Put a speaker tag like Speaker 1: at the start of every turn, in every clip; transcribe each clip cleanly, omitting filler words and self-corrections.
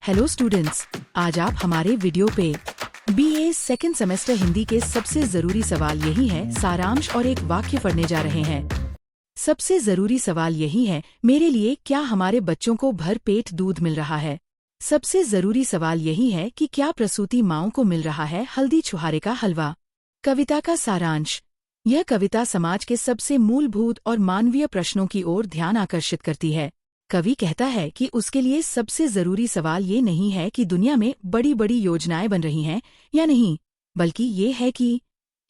Speaker 1: Hello students, आज आप हमारे वीडियो पे बीए सेकंड सेमेस्टर हिंदी के सबसे जरूरी सवाल यही है सारांश और एक वाक्य पढ़ने जा रहे हैं। सबसे जरूरी सवाल यही है मेरे लिए, क्या हमारे बच्चों को भरपेट दूध मिल रहा है। सबसे जरूरी सवाल यही है कि क्या प्रसूति माँओं को मिल रहा है हल्दी छुहारे का हलवा। कविता का सारांश। यह कविता समाज के सबसे मूलभूत और मानवीय प्रश्नों की ओर ध्यान आकर्षित करती है। कवि कहता है कि उसके लिए सबसे जरूरी सवाल ये नहीं है कि दुनिया में बड़ी बड़ी योजनाएं बन रही हैं या नहीं, बल्कि ये है कि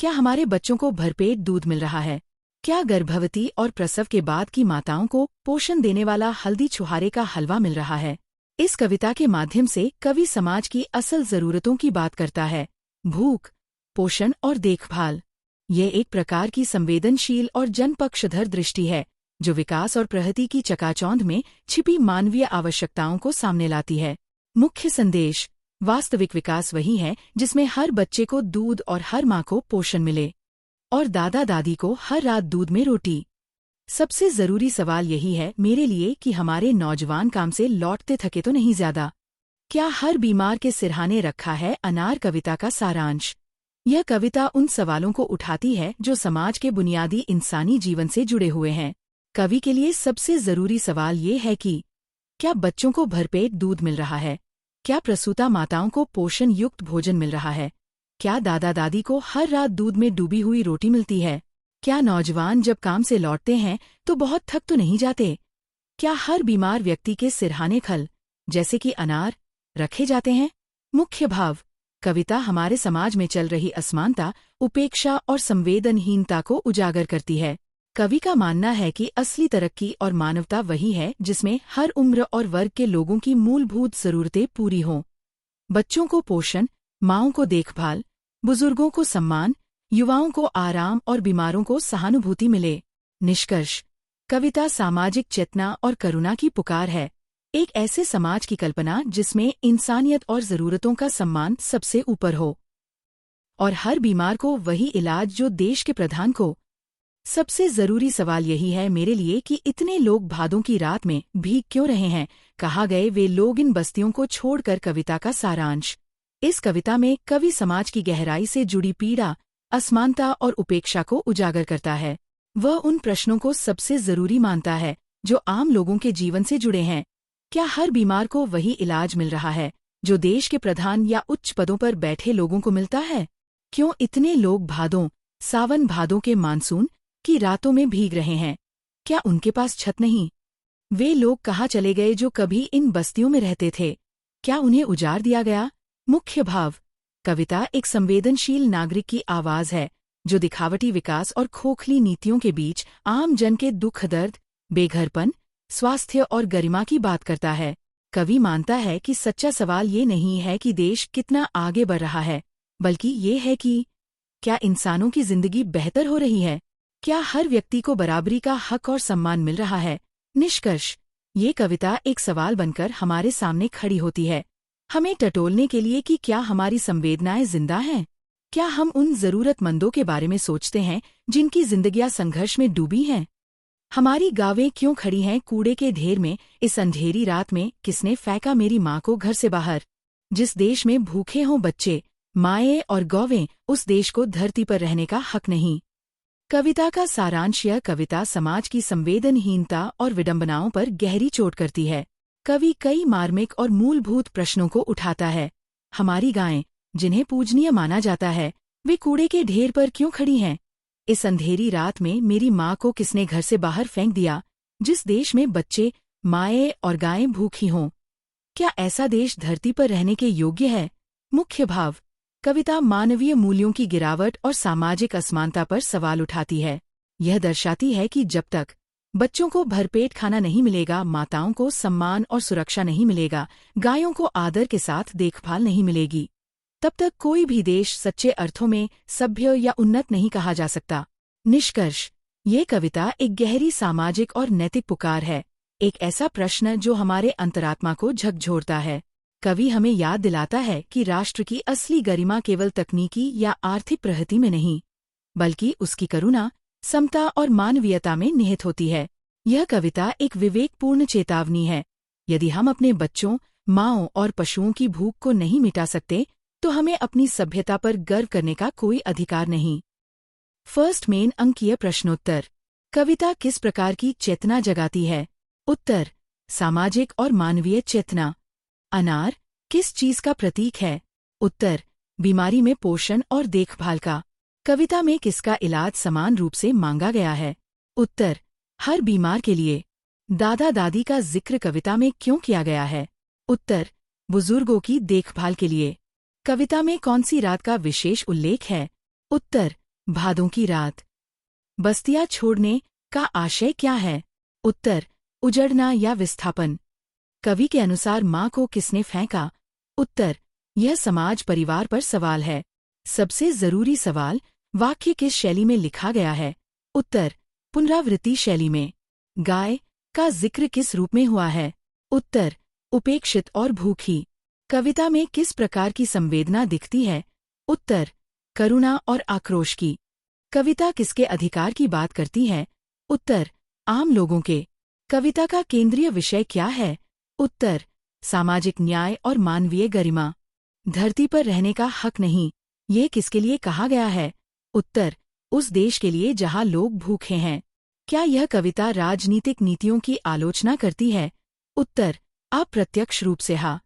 Speaker 1: क्या हमारे बच्चों को भरपेट दूध मिल रहा है। क्या गर्भवती और प्रसव के बाद की माताओं को पोषण देने वाला हल्दी छुहारे का हलवा मिल रहा है। इस कविता के माध्यम से कवि समाज की असल जरूरतों की बात करता है। भूख, पोषण और देखभाल। ये एक प्रकार की संवेदनशील और जनपक्षधर दृष्टि है जो विकास और प्रगति की चकाचौंध में छिपी मानवीय आवश्यकताओं को सामने लाती है। मुख्य संदेश। वास्तविक विकास वही है जिसमें हर बच्चे को दूध और हर माँ को पोषण मिले और दादा दादी को हर रात दूध में रोटी। सबसे जरूरी सवाल यही है मेरे लिए कि हमारे नौजवान काम से लौटते थके तो नहीं ज्यादा। क्या हर बीमार के सिरहाने रखा है अनार। कविता का सारांश। यह कविता उन सवालों को उठाती है जो समाज के बुनियादी इंसानी जीवन से जुड़े हुए हैं। कवि के लिए सबसे जरूरी सवाल ये है कि क्या बच्चों को भरपेट दूध मिल रहा है, क्या प्रसूता माताओं को पोषण युक्त भोजन मिल रहा है, क्या दादा दादी को हर रात दूध में डूबी हुई रोटी मिलती है, क्या नौजवान जब काम से लौटते हैं तो बहुत थक तो नहीं जाते, क्या हर बीमार व्यक्ति के सिरहाने खल जैसे कि अनार रखे जाते हैं। मुख्य भाव। कविता हमारे समाज में चल रही असमानता, उपेक्षा और संवेदनहीनता को उजागर करती है। कवि का मानना है कि असली तरक्की और मानवता वही है जिसमें हर उम्र और वर्ग के लोगों की मूलभूत जरूरतें पूरी हों। बच्चों को पोषण, माँओं को देखभाल, बुजुर्गों को सम्मान, युवाओं को आराम और बीमारों को सहानुभूति मिले। निष्कर्ष। कविता सामाजिक चेतना और करुणा की पुकार है। एक ऐसे समाज की कल्पना जिसमें इंसानियत और जरूरतों का सम्मान सबसे ऊपर हो और हर बीमार को वही इलाज जो देश के प्रधान को। सबसे जरूरी सवाल यही है मेरे लिए कि इतने लोग भादों की रात में भीग क्यों रहे हैं। कहा गए वे लोग इन बस्तियों को छोड़कर। कविता का सारांश। इस कविता में कवि समाज की गहराई से जुड़ी पीड़ा, असमानता और उपेक्षा को उजागर करता है। वह उन प्रश्नों को सबसे जरूरी मानता है जो आम लोगों के जीवन से जुड़े हैं। क्या हर बीमार को वही इलाज मिल रहा है जो देश के प्रधान या उच्च पदों पर बैठे लोगों को मिलता है। क्यों इतने लोग सावन भादों के मानसून की रातों में भीग रहे हैं। क्या उनके पास छत नहीं। वे लोग कहाँ चले गए जो कभी इन बस्तियों में रहते थे। क्या उन्हें उजाड़ दिया गया। मुख्य भाव। कविता एक संवेदनशील नागरिक की आवाज है जो दिखावटी विकास और खोखली नीतियों के बीच आम जन के दुख, दर्द, बेघरपन, स्वास्थ्य और गरिमा की बात करता है। कवि मानता है कि सच्चा सवाल ये नहीं है कि देश कितना आगे बढ़ रहा है, बल्कि ये है कि क्या इंसानों की जिंदगी बेहतर हो रही है। क्या हर व्यक्ति को बराबरी का हक और सम्मान मिल रहा है। निष्कर्ष। ये कविता एक सवाल बनकर हमारे सामने खड़ी होती है, हमें टटोलने के लिए कि क्या हमारी संवेदनाएं जिंदा हैं। क्या हम उन जरूरतमंदों के बारे में सोचते हैं जिनकी जिंदगियां संघर्ष में डूबी हैं। हमारी गावें क्यों खड़ी हैं कूड़े के ढेर में। इस अंधेरी रात में किसने फेंका मेरी माँ को घर से बाहर। जिस देश में भूखे हों बच्चे, माएँ और गौवें, उस देश को धरती पर रहने का हक नहीं। कविता का सारांश। यह कविता समाज की संवेदनहीनता और विडंबनाओं पर गहरी चोट करती है। कवि कई मार्मिक और मूलभूत प्रश्नों को उठाता है। हमारी गायें, जिन्हें पूजनीय माना जाता है, वे कूड़े के ढेर पर क्यों खड़ी हैं। इस अंधेरी रात में मेरी माँ को किसने घर से बाहर फेंक दिया। जिस देश में बच्चे, माएँ और गायें भूखी हों, क्या ऐसा देश धरती पर रहने के योग्य है। मुख्य भाव। कविता मानवीय मूल्यों की गिरावट और सामाजिक असमानता पर सवाल उठाती है। यह दर्शाती है कि जब तक बच्चों को भरपेट खाना नहीं मिलेगा, माताओं को सम्मान और सुरक्षा नहीं मिलेगा, गायों को आदर के साथ देखभाल नहीं मिलेगी, तब तक कोई भी देश सच्चे अर्थों में सभ्य या उन्नत नहीं कहा जा सकता। निष्कर्ष। ये कविता एक गहरी सामाजिक और नैतिक पुकार है, एक ऐसा प्रश्न जो हमारे अंतरात्मा को झकझोरता है। कवि हमें याद दिलाता है कि राष्ट्र की असली गरिमा केवल तकनीकी या आर्थिक प्रगति में नहीं, बल्कि उसकी करुणा, समता और मानवीयता में निहित होती है। यह कविता एक विवेकपूर्ण चेतावनी है। यदि हम अपने बच्चों, माँओं और पशुओं की भूख को नहीं मिटा सकते, तो हमें अपनी सभ्यता पर गर्व करने का कोई अधिकार नहीं। फर्स्ट मेन अंकीय प्रश्नोत्तर। कविता किस प्रकार की चेतना जगाती है? उत्तर, सामाजिक और मानवीय चेतना। अनार किस चीज का प्रतीक है? उत्तर, बीमारी में पोषण और देखभाल का। कविता में किसका इलाज समान रूप से मांगा गया है? उत्तर, हर बीमार के लिए। दादा दादी का जिक्र कविता में क्यों किया गया है? उत्तर, बुजुर्गों की देखभाल के लिए। कविता में कौन सी रात का विशेष उल्लेख है? उत्तर, भादों की रात। बस्तियां छोड़ने का आशय क्या है? उत्तर, उजड़ना या विस्थापन। कवि के अनुसार माँ को किसने फेंका? उत्तर, यह समाज परिवार पर सवाल है। सबसे जरूरी सवाल, वाक्य किस शैली में लिखा गया है? उत्तर, पुनरावृत्ति शैली में। गाय का जिक्र किस रूप में हुआ है? उत्तर, उपेक्षित और भूखी। कविता में किस प्रकार की संवेदना दिखती है? उत्तर, करुणा और आक्रोश की। कविता किसके अधिकार की बात करती है? उत्तर, आम लोगों के। कविता का केंद्रीय विषय क्या है? उत्तर, सामाजिक न्याय और मानवीय गरिमा। धरती पर रहने का हक नहीं, ये किसके लिए कहा गया है? उत्तर, उस देश के लिए जहां लोग भूखे हैं। क्या यह कविता राजनीतिक नीतियों की आलोचना करती है? उत्तर, अप्रत्यक्ष रूप से हाँ।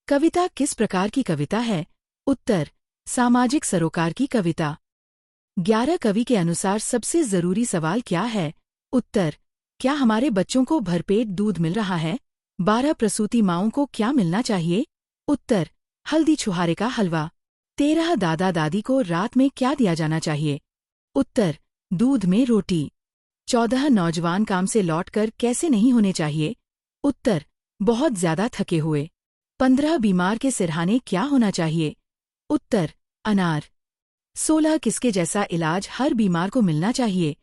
Speaker 1: कविता किस प्रकार की कविता है? उत्तर, सामाजिक सरोकार की कविता। 11 कवि के अनुसार सबसे जरूरी सवाल क्या है? उत्तर, क्या हमारे बच्चों को भरपेट दूध मिल रहा है? 12 प्रसूति माँओं को क्या मिलना चाहिए? उत्तर, हल्दी छुहारे का हलवा। 13 दादा दादी को रात में क्या दिया जाना चाहिए? उत्तर, दूध में रोटी। 14 नौजवान काम से लौटकर कैसे नहीं होने चाहिए? उत्तर, बहुत ज्यादा थके हुए। 15 बीमार के सिरहाने क्या होना चाहिए? उत्तर, अनार। 16 किसके जैसा इलाज हर बीमार को मिलना चाहिए?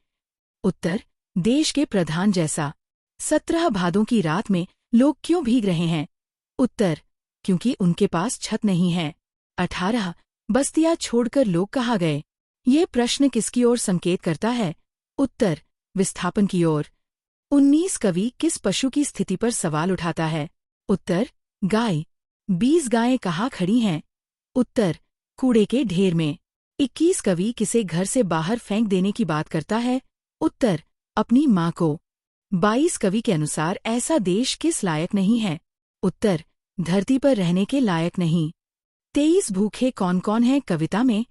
Speaker 1: उत्तर, देश के प्रधान जैसा। 17 भादों की रात में लोग क्यों भीग रहे हैं? उत्तर, क्योंकि उनके पास छत नहीं है। 18 बस्तियां छोड़कर लोग कहाँ गए? ये प्रश्न किसकी ओर संकेत करता है? उत्तर, विस्थापन की ओर। 19 कवि किस पशु की स्थिति पर सवाल उठाता है? उत्तर, गाय। 20 गायें कहाँ खड़ी हैं? उत्तर, कूड़े के ढेर में। 21 कवि किसे घर से बाहर फेंक देने की बात करता है? उत्तर, अपनी माँ को। 22 कवि के अनुसार ऐसा देश किस लायक नहीं है? उत्तर, धरती पर रहने के लायक नहीं। 23 भूखे कौन कौन हैं कविता में?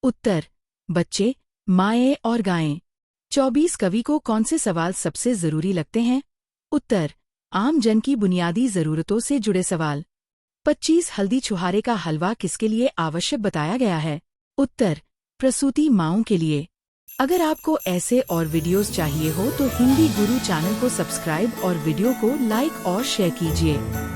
Speaker 1: उत्तर, बच्चे, माएँ और गायें। 24 कवि को कौन से सवाल सबसे जरूरी लगते हैं? उत्तर, आम जन की बुनियादी जरूरतों से जुड़े सवाल। 25 हल्दी छुहारे का हलवा किसके लिए आवश्यक बताया गया है? उत्तर, प्रसूति माँओं के लिए। अगर आपको ऐसे और वीडियोस चाहिए हो तो हिंदी गुरु चैनल को सब्सक्राइब और वीडियो को लाइक और शेयर कीजिए।